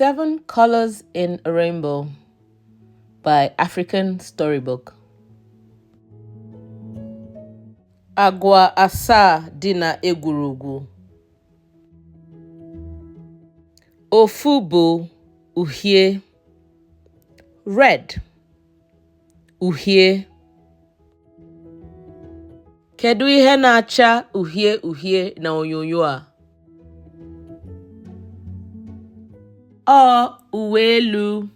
Seven Colors in a Rainbow by African Storybook. Agwa asaa dị na egwurugwu. Ofu bụ uhie, red, uhie. Kedu ihe na-acha uhie uhie na onyonyo a? Ọ uwe elu.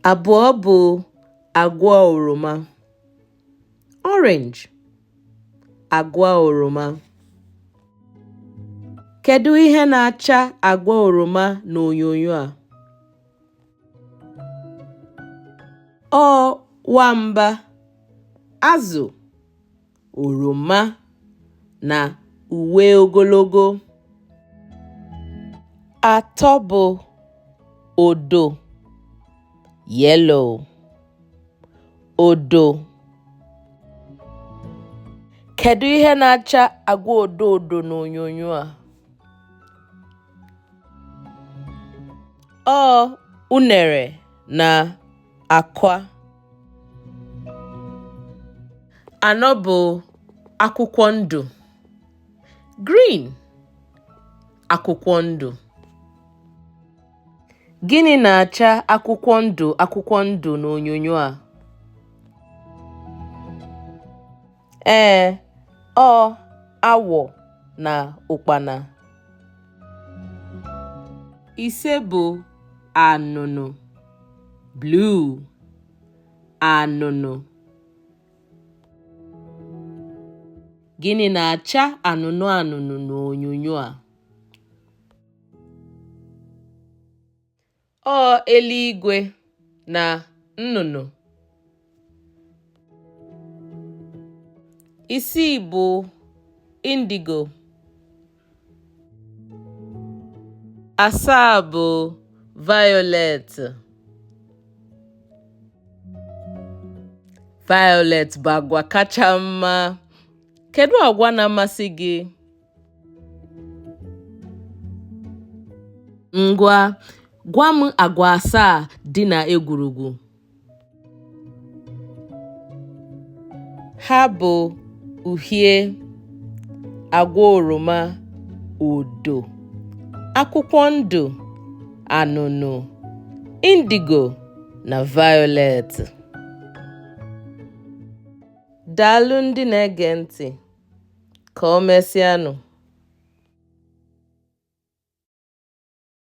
Abụọ bụ agwa oroma, orange, agwa oroma. Kedu ihe na-acha agwa oroma na onyonyo a? Ọ nwamba, azụ, oroma na uwe ogologo. Atọ bụ odo, yellow, odo. Kedu ihe na-acha agwa odo odo n'onyonyo a? Ọ unere na akwa. Anọ bụ akwụkwọ ndụ, green, akwụkwọ ndụ. Gịnị na-acha akwụkwọ ndụ n'onyonyo a? Ọ awọ na ụkpana. Ise bụ anụnụ, blue, anụnụ. Gịnị na-acha anụnụ anụnụ n'onyonyo a? Ọ eluigwe na nnụnụ. Isii bụ indigo. Asaa bụ violet. Violet bụ agwa kacha mma. Kedu agwa na-amasị gị? Ngwa, gwa m agwa asaa dị na egwurugwu. Ha bụ uhie, agwa oroma, odo, akwụkwọ ndụ, anụnụ, indigo na violet. Daalụ ndị na-ege ntị. Ka o mesịanụ.